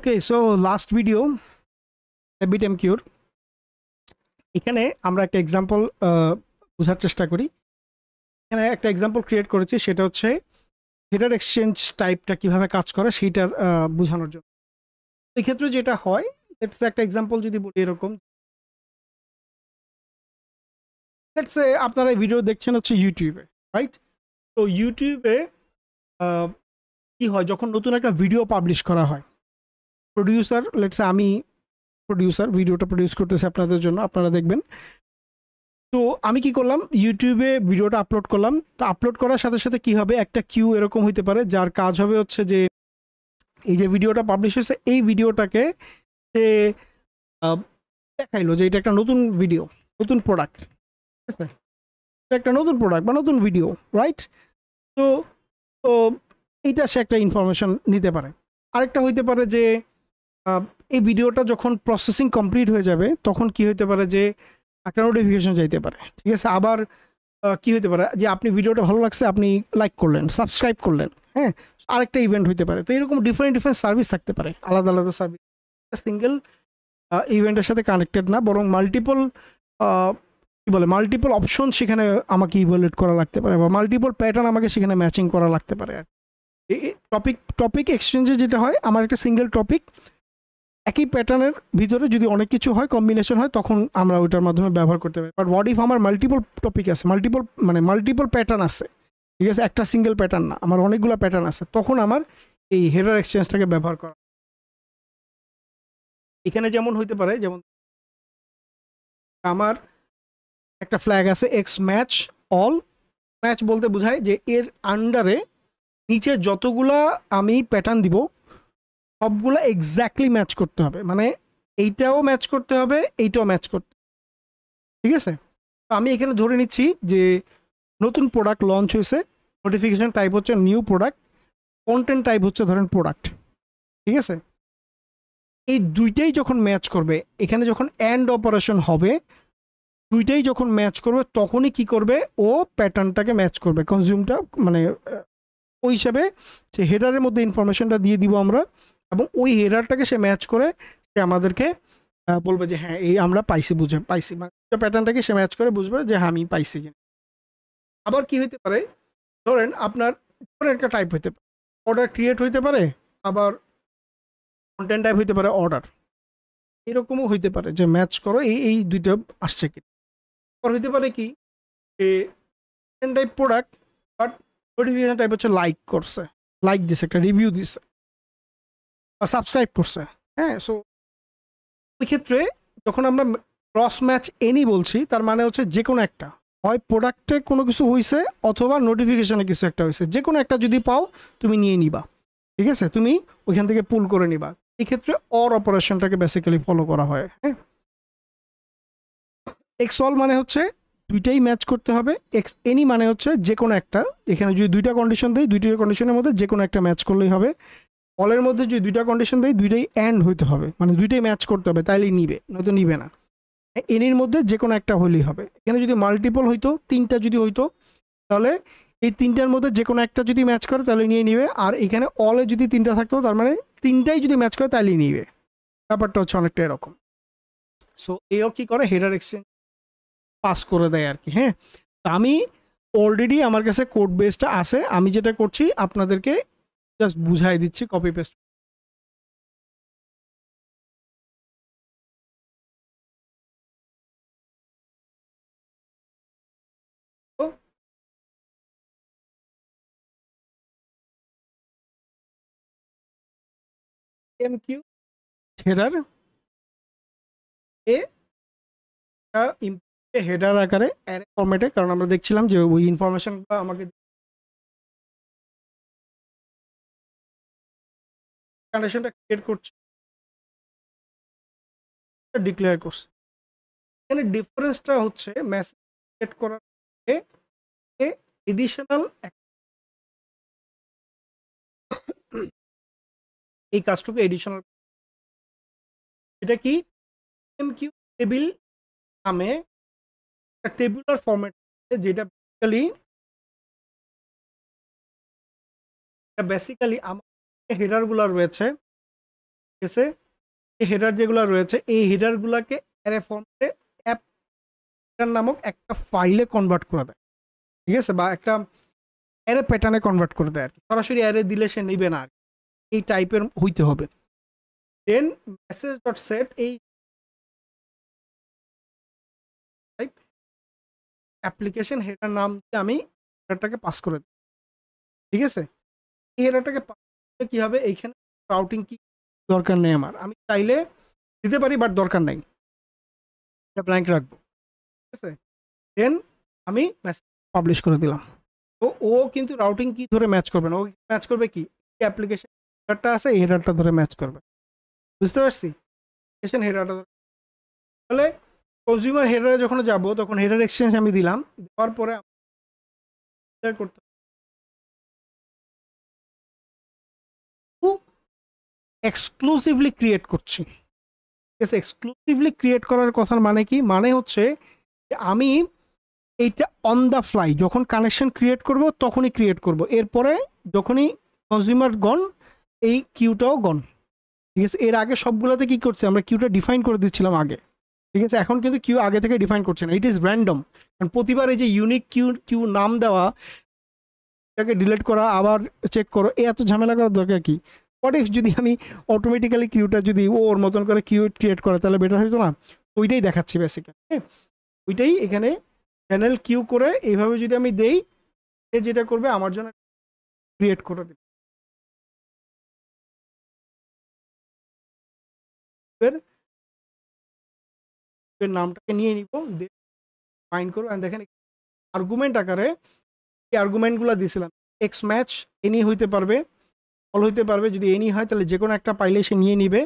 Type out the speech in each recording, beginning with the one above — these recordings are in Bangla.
ওকে, সো লাস্ট ভিডিও বিটেমকিউর, এখানে আমরা একটা এক্সাম্পল বোঝার চেষ্টা করি। এখানে একটা এক্সাম্পল ক্রিয়েট করেছি, সেটা হচ্ছে হেডার এক্সচেঞ্জ টাইপটা কিভাবে কাজ করে সেইটার বোঝানোর জন্য। এই ক্ষেত্রে যেটা হয়, লেটস সে একটা এক্সাম্পল যদি বলি এরকম, লেটস সে আপনারা এই ভিডিও দেখছেন হচ্ছে ইউটিউবে, রাইট? তো ইউটিউবে কি হয় যখন নতুন একটা ভিডিও পাবলিশ করা হয়, প্রডিউসার, লেটস সে আমি প্রডিউসার, ভিডিওটা প্রডিউস করতেছে আপনাদের জন্য, আপনারা দেখবেন। তো আমি কি করলাম, ইউটিউবে ভিডিওটা আপলোড করলাম। তো আপলোড করার সাথে সাথে কি হবে, একটা কিউ এরকম হইতে পারে যার কাজ হবে হচ্ছে যে এই যে ভিডিওটা পাবলিশ হয়েছে এই ভিডিওটাকে সে দেখাইলো যে এটা একটা নতুন ভিডিও, নতুন প্রোডাক্ট, ঠিক আছে, এটা একটা নতুন প্রোডাক্ট বা নতুন ভিডিও, রাইট? তো তো এইটা সে একটা ইনফরমেশন নিতে পারে। আরেকটা হইতে পারে যে এই ভিডিওটা যখন প্রসেসিং কমপ্লিট হয়ে যাবে তখন কি হইতে পারে যে একটা নোটিফিকেশন যাইতে পারে, ঠিক আছে। আবার কি হইতে পারে যে আপনি ভিডিওটা ভালো লাগছে, আপনি লাইক করলেন, সাবস্ক্রাইব করলেন, হ্যাঁ, আরেকটা ইভেন্ট হইতে পারে। তো এরকম ডিফারেন্ট ডিফারেন্ট সার্ভিস থাকতে পারে, আলাদা আলাদা সার্ভিস, সিঙ্গেল ইভেন্টের সাথে কানেক্টেড না, বরং মাল্টিপল কি বলে মাল্টিপল অপশন সেখানে আমাকে ইভ্যালুয়েট করা লাগতে পারে, বা মাল্টিপল প্যাটার্ন আমাকে সেখানে ম্যাচিং করা লাগতে পারে। আর টপিক এক্সচেঞ্জে যেটা হয়, আমার একটা সিঙ্গেল টপিক, একই প্যাটার্নের ভিতরে যদি অনেক কিছু হয়, কম্বিনেশন হয়, তখন আমরা ওইটার মাধ্যমে ব্যবহার করতে পারি। বাট হোয়াট ইফ আমার মাল্টিপল টপিক আছে, মাল্টিপল প্যাটার্ন আছে, ঠিক আছে, একটা সিঙ্গেল প্যাটার্ন না, আমার অনেকগুলো প্যাটার্ন আছে, তখন আমার এই হেডার এক্সচেঞ্জটাকে ব্যবহার করা। এখানে যেমন হইতে পারে, যেমন আমার একটা ফ্ল্যাগ আছে এক্স ম্যাচ অল। ম্যাচ বলতে বোঝায় যে এর আন্ডারে নিচে যতগুলা আমি প্যাটার্ন দিব সবগুলো এক্স্যাক্টলি ম্যাচ করতে হবে, মানে এইটাও ম্যাচ করতে হবে, এইটাও ম্যাচ করতে, ঠিক আছে। তো আমি এখানে ধরে নিচ্ছি যে নতুন প্রোডাক্ট লঞ্চ হয়েছে, নোটিফিকেশন টাইপ হচ্ছে নিউ প্রোডাক্ট, কন্টেন্ট টাইপ হচ্ছে ধরেন প্রোডাক্ট, ঠিক আছে। এই দুইটাই যখন ম্যাচ করবে, এখানে যখন অ্যান্ড অপারেশন হবে, দুইটাই যখন ম্যাচ করবে তখনই কি করবে, ও প্যাটার্নটাকে ম্যাচ করবে, কনজিউমটা, মানে ওই হিসাবে সে হেডারের মধ্যে ইনফরমেশনটা দিয়ে দিব আমরা, এবং ওই হেডারটাকে সে ম্যাচ করে সে আমাদেরকে বলবে যে হ্যাঁ এই আমরা পাইছি, বুঝে পাইছি, মানে প্যাটার্নটাকে সে ম্যাচ করে বুঝবে যে হ্যাঁ আমি পাইছি। আবার কি হইতে পারে, ধরেন আপনার একটা টাইপ হইতে পারে, অর্ডার ক্রিয়েট হইতে পারে, আবার কন্টেন্ট টাইপ হইতে পারে অর্ডার, এরকমও হইতে পারে যে ম্যাচ করো এই এই দুইটা আসছে কি। আবার হইতে পারে কি যে content type product, but notification type হচ্ছে লাইক করছে, লাইক দিছে, একটা রিভিউ দিছে, বা সাবস্ক্রাইব করছে, হ্যাঁ। সো ওই ক্ষেত্রে যখন আমরা ক্রস ম্যাচ এনি বলছি, তার মানে হচ্ছে যে কোনো একটা, হয় প্রোডাক্টে কোনো কিছু হয়েছে অথবা নোটিফিকেশনে কিছু একটা হয়েছে, যে কোনো একটা যদি পাও তুমি নিয়ে নিবা, ঠিক আছে, তুমি ওইখান থেকে পুল করে নিবা। এই ক্ষেত্রে অর অপারেশনটাকে বেসিক্যালি ফলো করা হয়, হ্যাঁ। এক্স অল মানে হচ্ছে দুইটাই ম্যাচ করতে হবে, এক্স এনি মানে হচ্ছে যে কোনো একটা, এখানে যদি দুইটা কন্ডিশন দেয়, দুইটা কন্ডিশনের মধ্যে যে কোনো একটা ম্যাচ করলেই হবে। অলের মধ্যে যদি দুইটা কন্ডিশন দেয়, দুইটাই অ্যান্ড হইতে হবে, মানে দুইটাই ম্যাচ করতে হবে, তাইলেই নিবে, নয়তো নিবে না। এনির মধ্যে যে কোনো একটা হলেই হবে। এখানে যদি মাল্টিপল হইতো, তিনটা যদি হইতো, তাহলে এই তিনটার মধ্যে যে কোনো একটা যদি ম্যাচ করে তাহলে নিয়ে নিবে, আর এখানে অলে যদি তিনটা থাকতো তার মানে তিনটাই যদি ম্যাচ করে তাহলেই নিবে। ব্যাপারটা হচ্ছে অনেকটা এরকম। সো এও কি করে, হেডার এক্সচেঞ্জ পাস করে দেয় আর কি, হ্যাঁ। আমি অলরেডি আমার কাছে কোড বেসটা আছে, আমি যেটা করছি আপনাদেরকে জাস্ট বুঝাই দিচ্ছি, কপি পেস্ট। এমকিউ হেডার এ হেডার আকারে অ্যারে ফরম্যাটে, কারণ আমরা দেখছিলাম যে ওই ইনফরমেশনটা আমাকে কন্ডিশনটা ক্রিয়েট করছে, ডিক্লেয়ার করছে। এখানে ডিফারেন্সটা হচ্ছে মেসেজ ক্রিয়েট করার এডিশনাল এই কাজটুকু এডিশনাল, এটা কি এমকিউ টেবিল নামে একটা টেবুলার ফরম্যাট, যেটা বেসিক্যালি আমার হেডারগুলো রয়েছে, আছে এই হেডার যেগুলো রয়েছে এই হেডারগুলোকে অ্যারে ফর্মেটে অ্যাপ নামক একটা ফাইলে কনভার্ট করে দেয়, ঠিক আছে, বা একটা অ্যারে প্যাটার্নে কনভার্ট করে দেয় আর কি। সরাসরি অ্যারে দিলে সে নেবে না আর কি, এই টাইপের হইতে হবে। দেন মেসেজ ডট সেট এই অ্যাপ্লিকেশন হেডার নাম দিয়ে আমি হেডারটাকে পাস করে দিই, ঠিক আছে। এই হেডারটাকে পাস করলে কি হবে, এইখানে রাউটিং কি দরকার নেই আমার, আমি চাইলে দিতে পারি বাট দরকার নাই, এটা ব্ল্যাঙ্ক রাখবো, ঠিক আছে। দেন আমি মেসেজ পাবলিশ করে দিলাম। তো ও কিন্তু রাউটিং কি ধরে ম্যাচ করবে না, ও ম্যাচ করবে কি অ্যাপ্লিকেশন হেডারটা আছে এই হেডারটা ধরে ম্যাচ করবে, বুঝতে পারছি, অ্যাপ্লিকেশন হেডারটা। তাহলে কনজিউমার হেডারে যখন যাব তখন হেডার এক্সচেঞ্জ আমি দিলাম, দেওয়ার পরে করতে এক্সক্লুসিভলি ক্রিয়েট করছি, ঠিক আছে। এক্সক্লুসিভলি ক্রিয়েট করার কথার মানে কি, মানে হচ্ছে যে আমি এইটা অন দ্য ফ্লাই যখন কানেকশন ক্রিয়েট করব তখনই ক্রিয়েট করব, এরপরে যখনই কনজিউমার গন এই কিউটাও গন, ঠিক আছে। এর আগে সবগুলোতে কি করছে আমরা কিউটা ডিফাইন করে দিচ্ছিলাম আগে, ঠিক আছে। এখন কিন্তু কিউ আগে থেকে ডিফাইন করছে না, ইট ইজ র্যান্ডম। কারণ প্রতিবার এই যে ইউনিক কিউ কিউ নাম দেওয়া, এটাকে ডিলিট করা আবার চেক করো, এত ঝামেলা করার দরকার কি। হোয়াট ইফ যদি আমি অটোমেটিক্যালি কিউটা যদি ওর মতন করে কিউ ক্রিয়েট করে তাহলে বেটার হইতো না। ওইটাই দেখাচ্ছি বেসিক্যালি, হ্যাঁ ওইটাই এখানে চ্যানেল কিউ করে এইভাবে যদি আমি দেই, সে যেটা করবে আমার জন্য ক্রিয়েট করে দেবে। নামটাকে নিয়ে নিব, ফাইন করবো, দেখেন আর্গুমেন্ট আকারে এই আর্গুমেন্টগুলো দিয়েছিলাম, এক্স ম্যাচ এনি হইতে পারবে, অল হইতে পারবে, যদি এনি হয় তাহলে যে কোনো একটা পাইলে সে নিয়ে নিবে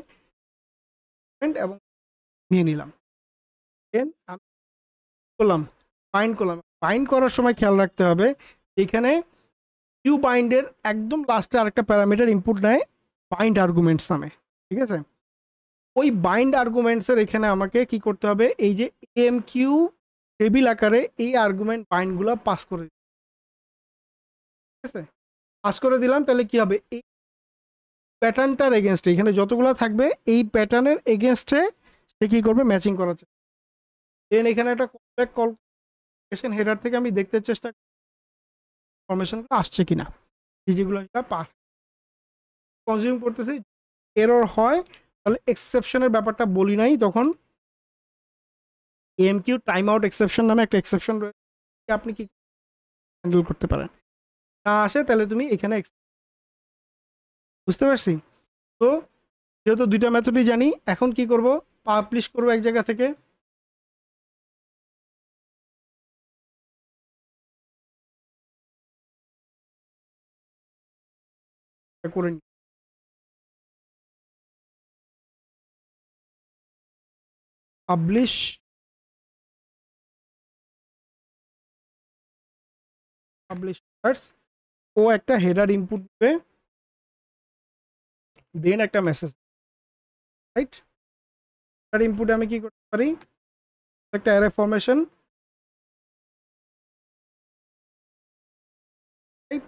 এবং নিয়ে নিলাম। দেন আমি করলাম বাইন্ড করলাম, বাইন্ড করার সময় খেয়াল রাখতে হবে এখানে কিউ বাইন্ডের একদম লাস্টে আরেকটা প্যারামিটার ইনপুট নেয় বাইন্ড আর্গুমেন্টস নামে, ঠিক আছে। ওই বাইন্ড আর্গুমেন্টসের এখানে আমাকে কি করতে হবে, এই যে এম কিউ টেবিল আকারে এই আর্গুমেন্ট বাইন্ডগুলো পাস করে, ঠিক আছে, পাস করে দিলাম। তাহলে কি হবে, এই প্যাটার্নটার এগেনস্টে এখানে যতগুলো থাকবে এই প্যাটার্নের এগেনস্টে সে কী করবে, ম্যাচিং করার চেষ্টা। দেন এখানে একটা কলব্যাক কল হেডার থেকে আমি দেখতে চেষ্টা ইনফরমেশনগুলো আসছে কিনা, যেগুলো কনজিউম করতেছি এরর হয় তাহলে এক্সেপশনের ব্যাপারটা বলি নাই তখন, এমকিউ টাইম আউট এক্সেপশন নামে একটা এক্সেপশন রয়েছে, আপনি কি হ্যান্ডেল করতে পারেন, না আসে তাহলে তুমি এখানে বুঝতে পারছি। তো যেহেতু দুইটা মেথডই জানি, এখন কি করব, পাবলিশ করব এক জায়গা থেকে, করে নি পাবলিশ পাবলিশ ও একটা হেডার ইনপুট দেবে, দেন একটা মেসেজ, রাইট। হেডার ইনপুটে আমি কি করতে পারি, একটা অ্যারে ফরমেশন, রাইট,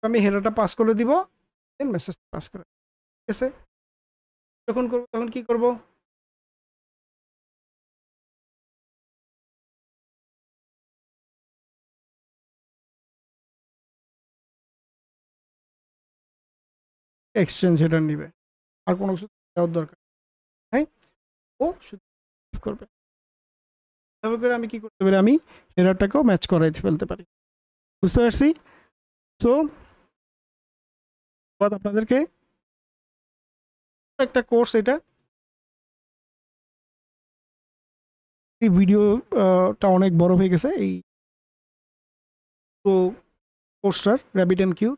আমি হেডারটা পাস করে দিব, দেন মেসেজ পাস করে, ঠিক আছে। যখন করবো তখন কি করব, এক্সচেঞ্জ হেডার নিবে, আর কোনো কিছু দেওয়ার দরকার, হ্যাঁ ও শুধু করবে। এভাবে করে আমি কি করতে পারি, আমি হেডারটাকেও ম্যাচ করাইতে ফেলতে পারি, বুঝতে পারছি। সো আপনাদেরকে একটা কোর্স, এটা এই ভিডিওটা অনেক বড় হয়ে গেছে, এই কোর্সটার র্যাবিট এম কিউ।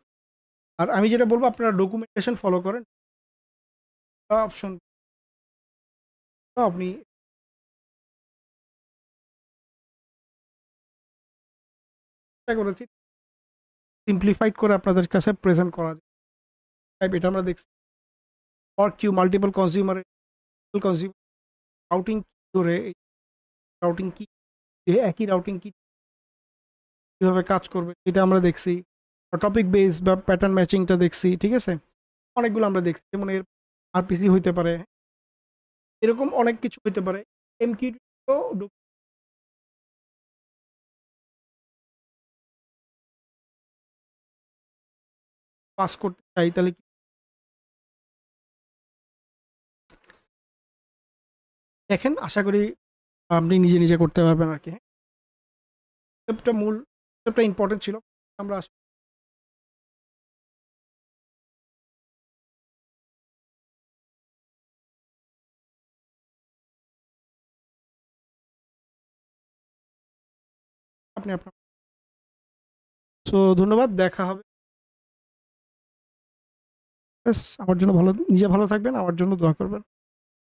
আর আমি যেটা বলবো আপনারা ডকুমেন্টেশন ফলো করেন, অপশন আপনি চেষ্টা করেছি সিম্পলিফাইড করে আপনাদের কাছে প্রেজেন্ট করা যায়। এটা আমরা দেখছি, or queue multiple consumer routing ধরে রাউটিং কি, একই রাউটিং কি কিভাবে কাজ করবে এটা আমরা দেখছি, টপিক বেস বা প্যাটার্ন ম্যাচিংটা দেখছি, ঠিক আছে, অনেকগুলো আমরা দেখছি, যেমন এর আরপিসি হইতে পারে, এরকম অনেক কিছু হইতে পারে। এমকিউ পাস করতে চাই তাহলে দেখেন, আশা করি আপনি নিজে নিজে করতে পারবেন আর কি। কনসেপ্টটা মূল কনসেপ্টটা ইম্পর্টেন্ট ছিল, আমরা আপনি আপনার, সো ধন্যবাদ, দেখা হবে। ব্যাস, আমার জন্য ভালো, নিজে ভালো থাকবেন, আমার জন্য দোয়া করবেন।